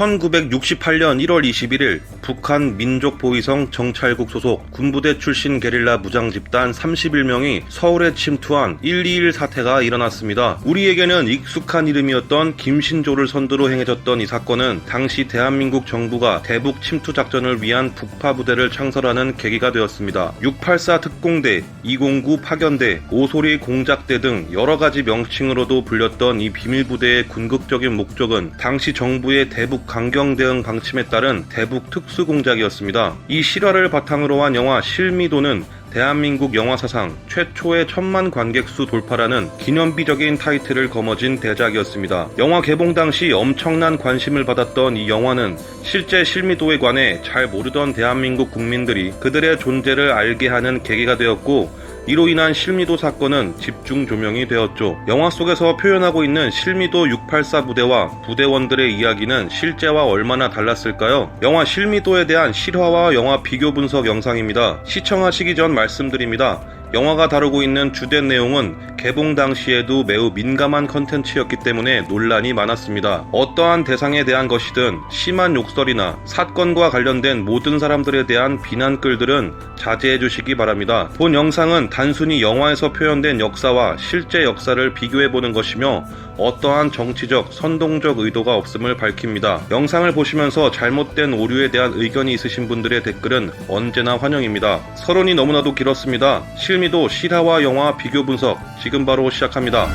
1968년 1월 21일 북한 민족보위성 정찰국 소속 군부대 출신 게릴라 무장집단 31명이 서울에 침투한 121 사태가 일어났습니다. 우리에게는 익숙한 이름이었던 김신조를 선두로 행해졌던 이 사건은 당시 대한민국 정부가 대북 침투 작전을 위한 북파부대를 창설하는 계기가 되었습니다. 684 특공대, 209 파견대, 오소리 공작대 등 여러가지 명칭으로도 불렸던 이 비밀부대의 궁극적인 목적은 당시 정부의 대북 강경 대응 방침에 따른 대북 특수공작이었습니다. 이 실화를 바탕으로 한 영화 실미도는 대한민국 영화 사상 최초의 1000만 관객수 돌파라는 기념비적인 타이틀을 거머쥔 대작이었습니다. 영화 개봉 당시 엄청난 관심을 받았던 이 영화는 실제 실미도에 관해 잘 모르던 대한민국 국민들이 그들의 존재를 알게 하는 계기가 되었고, 이로 인한 실미도 사건은 집중 조명이 되었죠. 영화 속에서 표현하고 있는 실미도 684 부대와 부대원들의 이야기는 실제와 얼마나 달랐을까요? 영화 실미도에 대한 실화와 영화 비교 분석 영상입니다. 시청하시기 전 말씀드립니다. 영화가 다루고 있는 주된 내용은 개봉 당시에도 매우 민감한 컨텐츠였기 때문에 논란이 많았습니다. 어떠한 대상에 대한 것이든 심한 욕설이나 사건과 관련된 모든 사람들에 대한 비난글들은 자제해 주시기 바랍니다. 본 영상은 단순히 영화에서 표현된 역사와 실제 역사를 비교해보는 것이며 어떠한 정치적, 선동적 의도가 없음을 밝힙니다. 영상을 보시면서 잘못된 오류에 대한 의견이 있으신 분들의 댓글은 언제나 환영입니다. 서론이 너무나도 길었습니다. 실미도 실화와 영화 비교 분석 지금 바로 시작합니다.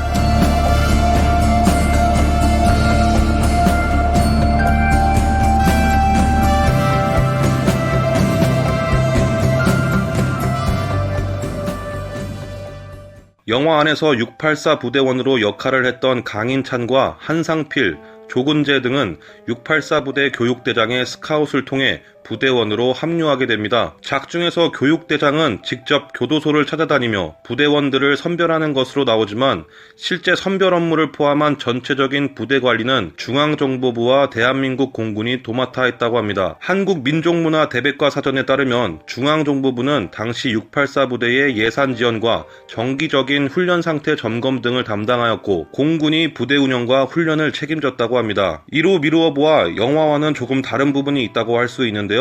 영화 안에서 684 부대원으로 역할을 했던 강인찬과 한상필, 조근재 등은 684 부대 교육대장의 스카웃을 통해 부대원으로 합류하게 됩니다. 작중에서 교육대장은 직접 교도소를 찾아다니며 부대원들을 선별하는 것으로 나오지만 실제 선별 업무를 포함한 전체적인 부대 관리는 중앙정보부와 대한민국 공군이 도맡아 했다고 합니다. 한국민족문화 대백과 사전에 따르면 중앙정보부는 당시 684 부대의 예산 지원과 정기적인 훈련 상태 점검 등을 담당하였고, 공군이 부대 운영과 훈련을 책임졌다고 합니다. 이로 미루어 보아 영화와는 조금 다른 부분이 있다고 할 수 있는데요.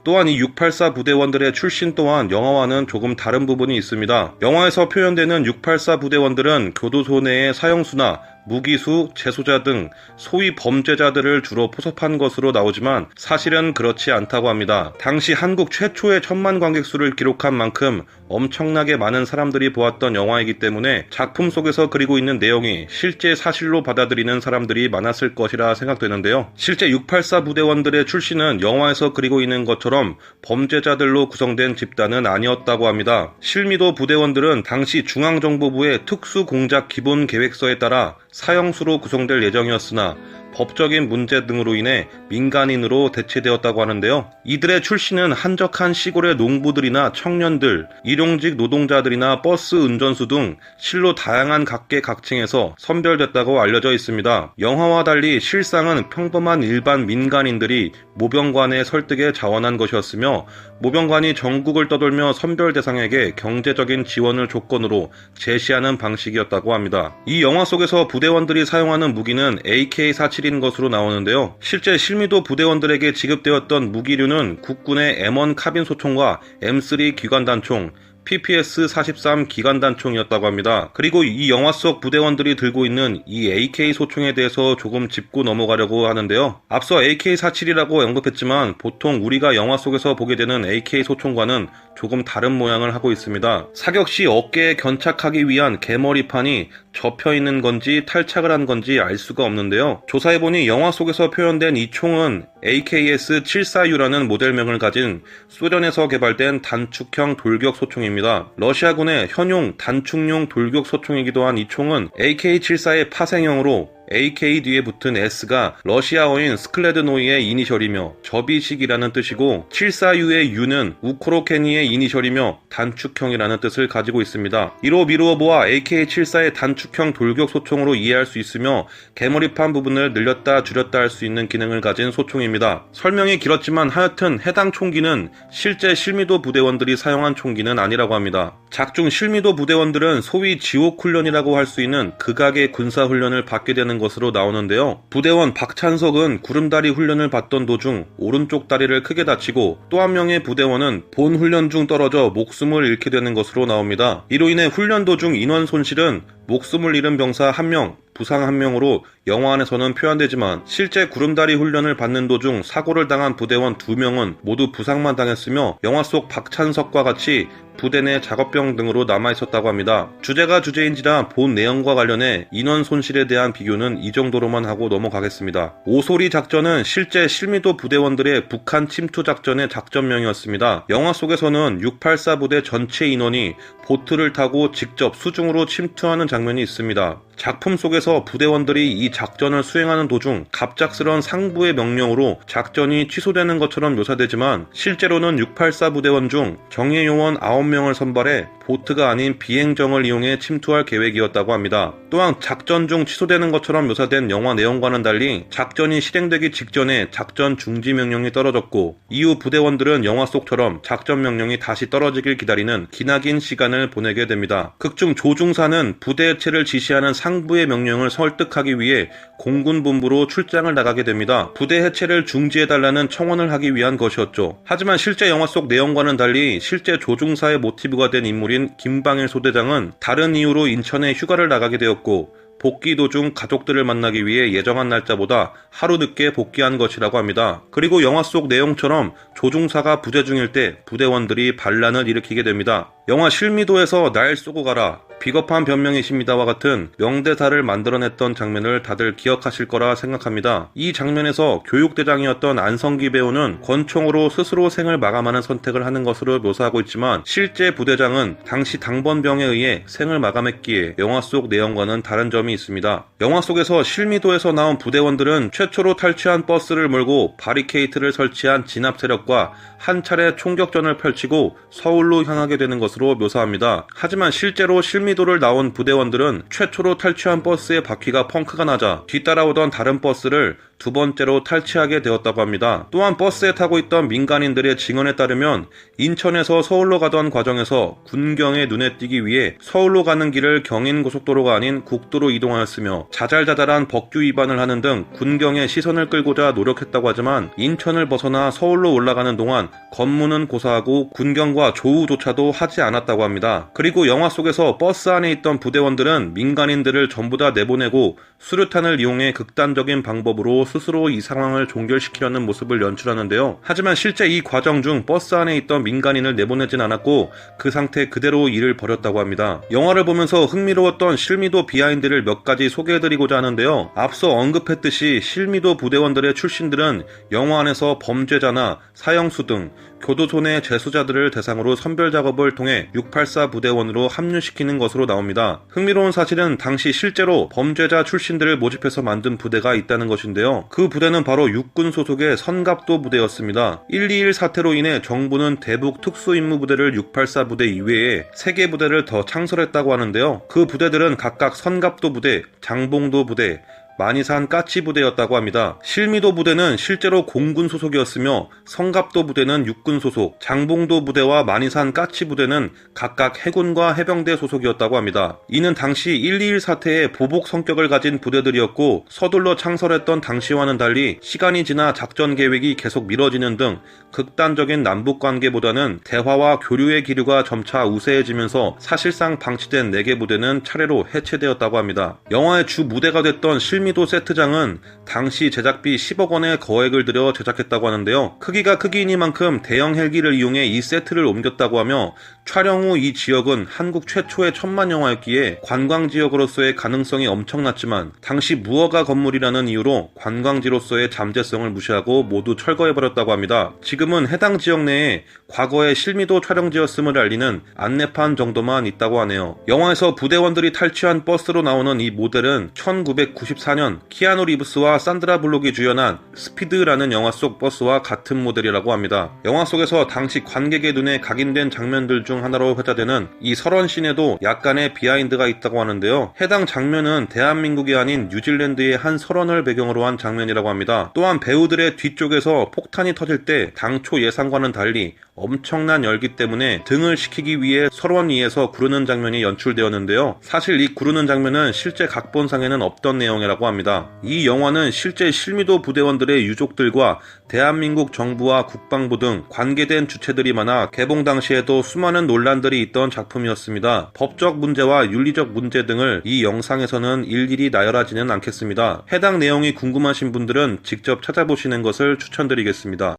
또한 이 684 부대원들의 출신 또한 영화와는 조금 다른 부분이 있습니다. 영화에서 표현되는 684 부대원들은 교도소 내의 사형수나 무기수, 재소자 등 소위 범죄자들을 주로 포섭한 것으로 나오지만 사실은 그렇지 않다고 합니다. 당시 한국 최초의 1000만 관객수를 기록한 만큼 엄청나게 많은 사람들이 보았던 영화이기 때문에 작품 속에서 그리고 있는 내용이 실제 사실로 받아들이는 사람들이 많았을 것이라 생각되는데요. 실제 684 부대원들의 출신은 영화에서 그리고 있는 것처럼 범죄자들로 구성된 집단은 아니었다고 합니다. 실미도 부대원들은 당시 중앙정보부의 특수공작 기본계획서에 따라 사형수로 구성될 예정이었으나 법적인 문제 등으로 인해 민간인으로 대체되었다고 하는데요. 이들의 출신은 한적한 시골의 농부들이나 청년들, 일용직 노동자들이나 버스 운전수 등 실로 다양한 각계각층에서 선별됐다고 알려져 있습니다. 영화와 달리 실상은 평범한 일반 민간인들이 모병관의 설득에 자원한 것이었으며, 모병관이 전국을 떠돌며 선별 대상에게 경제적인 지원을 조건으로 제시하는 방식이었다고 합니다. 이 영화 속에서 부대원들이 사용하는 무기는 AK-47인 것으로 나오는데요. 실제 실미도 부대원들에게 지급되었던 무기류는 국군의 M1 카빈 소총과 M3 기관단총, PPS-43 기관단총이었다고 합니다. 그리고 이 영화 속 부대원들이 들고 있는 이 AK 소총에 대해서 조금 짚고 넘어가려고 하는데요. 앞서 AK-47이라고 언급했지만 보통 우리가 영화 속에서 보게 되는 AK 소총과는 조금 다른 모양을 하고 있습니다. 사격 시 어깨에 견착하기 위한 개머리판이 접혀있는 건지 탈착을 한 건지 알 수가 없는데요. 조사해보니 영화 속에서 표현된 이 총은 AKS-74U라는 모델명을 가진 소련에서 개발된 단축형 돌격 소총입니다. 러시아군의 현용 단축용 돌격 소총이기도 한 이 총은 AK-74의 파생형으로 AK 뒤에 붙은 S가 러시아어인 스클레드노이의 이니셜이며 접이식이라는 뜻이고, 74U의 U는 우크로케니의 이니셜이며 단축형이라는 뜻을 가지고 있습니다. 이로 미루어 보아 AK-74의 단축형 돌격 소총으로 이해할 수 있으며 개머리판 부분을 늘렸다 줄였다 할 수 있는 기능을 가진 소총입니다. 설명이 길었지만 하여튼 해당 총기는 실제 실미도 부대원들이 사용한 총기는 아니라고 합니다. 작중 실미도 부대원들은 소위 지옥훈련이라고 할 수 있는 극악의 군사훈련을 받게 되는 되는 것으로 나오는데요. 부대원 박찬석은 구름다리 훈련을 받던 도중 오른쪽 다리를 크게 다치고 또 한 명의 부대원은 본 훈련 중 떨어져 목숨을 잃게 되는 것으로 나옵니다. 이로 인해 훈련 도중 인원 손실은 목숨을 잃은 병사 1명, 부상 1명으로 영화 안에서는 표현되지만 실제 구름다리 훈련을 받는 도중 사고를 당한 부대원 2명은 모두 부상만 당했으며 영화 속 박찬석과 같이 부대 내 작업병 등으로 남아있었다고 합니다. 주제가 주제인지라 본 내용과 관련해 인원 손실에 대한 비교는 이 정도로만 하고 넘어가겠습니다. 오소리 작전은 실제 실미도 부대원들의 북한 침투 작전의 작전명이었습니다. 영화 속에서는 684 부대 전체 인원이 보트를 타고 직접 수중으로 침투하는 장면이 있습니다. 작품 속에서 부대원들이 이 작전을 수행하는 도중 갑작스런 상부의 명령으로 작전이 취소되는 것처럼 묘사되지만 실제로는 684 부대원 중 정예요원 9명을 선발해 보트가 아닌 비행정을 이용해 침투할 계획이었다고 합니다. 또한 작전 중 취소되는 것처럼 묘사된 영화 내용과는 달리 작전이 실행되기 직전에 작전 중지 명령이 떨어졌고 이후 부대원들은 영화 속처럼 작전 명령이 다시 떨어지길 기다리는 기나긴 시간을 보내게 됩니다. 극중 조중사는 부대 해체를 지시하는 상부의 명령을 설득하기 위해 공군본부로 출장을 나가게 됩니다. 부대 해체를 중지해달라는 청원을 하기 위한 것이었죠. 하지만 실제 영화 속 내용과는 달리 실제 조중사의 모티브가 된 인물인 김방일 소대장은 다른 이유로 인천에 휴가를 나가게 되었고 복귀 도중 가족들을 만나기 위해 예정한 날짜보다 하루 늦게 복귀한 것이라고 합니다. 그리고 영화 속 내용처럼 조중사가 부재 중일 때 부대원들이 반란을 일으키게 됩니다. 영화 실미도에서 날 쏘고 가라, 비겁한 변명이십니다와 같은 명대사를 만들어냈던 장면을 다들 기억하실 거라 생각합니다. 이 장면에서 교육대장이었던 안성기 배우는 권총으로 스스로 생을 마감하는 선택을 하는 것으로 묘사하고 있지만 실제 부대장은 당시 당번병에 의해 생을 마감했기에 영화 속 내용과는 다른 점이 있습니다. 영화 속에서 실미도에서 나온 부대원들은 최초로 탈취한 버스를 몰고 바리케이트를 설치한 진압 세력과 한 차례 총격전을 펼치고 서울로 향하게 되는 것으로 묘사합니다. 하지만 실제로 실미도를 나온 부대원들은 최초로 탈취한 버스의 바퀴가 펑크가 나자 뒤따라오던 다른 버스를 두 번째로 탈취하게 되었다고 합니다. 또한 버스에 타고 있던 민간인들의 증언에 따르면 인천에서 서울로 가던 과정에서 군경의 눈에 띄기 위해 서울로 가는 길을 경인고속도로가 아닌 국도로 이동하였으며 자잘자잘한 법규 위반을 하는 등 군경의 시선을 끌고자 노력했다고 하지만 인천을 벗어나 서울로 올라가는 동안 검문은 고사하고 군경과 조우조차도 하지 않았다고 합니다. 그리고 영화 속에서 버스 안에 있던 부대원들은 민간인들을 전부 다 내보내고 수류탄을 이용해 극단적인 방법으로 스스로 이 상황을 종결시키려는 모습을 연출하는데요. 하지만 실제 이 과정 중 버스 안에 있던 민간인을 내보내진 않았고 그 상태 그대로 일을 벌였다고 합니다. 영화를 보면서 흥미로웠던 실미도 비하인드를 몇 가지 소개해드리고자 하는데요. 앞서 언급했듯이 실미도 부대원들의 출신들은 영화 안에서 범죄자나 사형수 등 교도소 내 재수자들을 대상으로 선별 작업을 통해 684 부대원으로 합류시키는 것으로 나옵니다. 흥미로운 사실은 당시 실제로 범죄자 출신들을 모집해서 만든 부대가 있다는 것인데요. 그 부대는 바로 육군 소속의 선갑도 부대였습니다. 121 사태로 인해 정부는 대북 특수임무부대를 684 부대 이외에 3개 부대를 더 창설했다고 하는데요. 그 부대들은 각각 선갑도 부대, 장봉도 부대, 마니산 까치 부대였다고 합니다. 실미도 부대는 실제로 공군 소속이었으며 성갑도 부대는 육군 소속, 장봉도 부대와 마니산 까치 부대는 각각 해군과 해병대 소속이었다고 합니다. 이는 당시 121 사태의 보복 성격을 가진 부대들이었고 서둘러 창설했던 당시와는 달리 시간이 지나 작전 계획이 계속 미뤄지는 등 극단적인 남북 관계보다는 대화와 교류의 기류가 점차 우세해지면서 사실상 방치된 4개 부대는 차례로 해체되었다고 합니다. 영화의 주 무대가 됐던 실미도 세트장은 당시 제작비 10억 원의 거액을 들여 제작했다고 하는데요. 크기가 크기이니만큼 대형 헬기를 이용해 이 세트를 옮겼다고 하며 촬영 후 이 지역은 한국 최초의 천만 영화였기에 관광지역으로서의 가능성이 엄청났지만 당시 무허가 건물이라는 이유로 관광지로서의 잠재성을 무시하고 모두 철거해버렸다고 합니다. 지금은 해당 지역 내에 과거의 실미도 촬영지였음을 알리는 안내판 정도만 있다고 하네요. 영화에서 부대원들이 탈취한 버스로 나오는 이 모델은 1994년 키아누 리브스와 산드라 블록이 주연한 스피드라는 영화 속 버스와 같은 모델이라고 합니다. 영화 속에서 당시 관객의 눈에 각인된 장면들 중 하나로 회자되는 이 설원씬에도 약간의 비하인드가 있다고 하는데요. 해당 장면은 대한민국이 아닌 뉴질랜드의 한 설원을 배경으로 한 장면이라고 합니다. 또한 배우들의 뒤쪽에서 폭탄이 터질 때 당초 예상과는 달리 엄청난 열기 때문에 등을 식히기 위해 설원 위에서 구르는 장면이 연출되었는데요. 사실 이 구르는 장면은 실제 각본상에는 없던 내용이라고 합니다. 이 영화는 실제 실미도 부대원들의 유족들과 대한민국 정부와 국방부 등 관계된 주체들이 많아 개봉 당시에도 수많은 논란들이 있던 작품이었습니다. 법적 문제와 윤리적 문제 등을 이 영상에서는 일일이 나열하지는 않겠습니다. 해당 내용이 궁금하신 분들은 직접 찾아보시는 것을 추천드리겠습니다.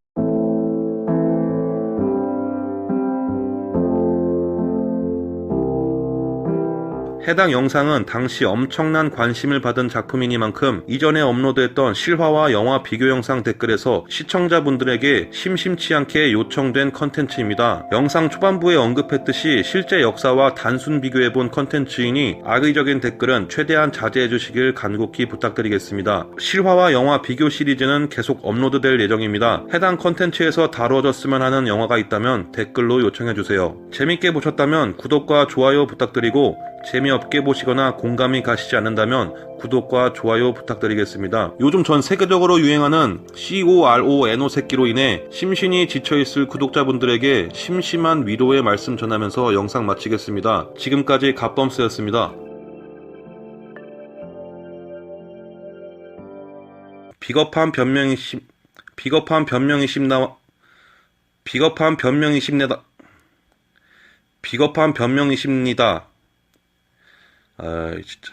해당 영상은 당시 엄청난 관심을 받은 작품이니만큼 이전에 업로드했던 실화와 영화 비교 영상 댓글에서 시청자분들에게 심심치 않게 요청된 컨텐츠입니다. 영상 초반부에 언급했듯이 실제 역사와 단순 비교해본 컨텐츠이니 악의적인 댓글은 최대한 자제해 주시길 간곡히 부탁드리겠습니다. 실화와 영화 비교 시리즈는 계속 업로드될 예정입니다. 해당 컨텐츠에서 다뤄졌으면 하는 영화가 있다면 댓글로 요청해 주세요. 재밌게 보셨다면 구독과 좋아요 부탁드리고 재미없게 보시거나 공감이 가시지 않는다면 구독과 좋아요 부탁드리겠습니다. 요즘 전 세계적으로 유행하는 CORONO 새끼로 인해 심신이 지쳐있을 구독자분들에게 심심한 위로의 말씀 전하면서 영상 마치겠습니다. 지금까지 갓범스였습니다. 비겁한 변명이 심니다. 진짜.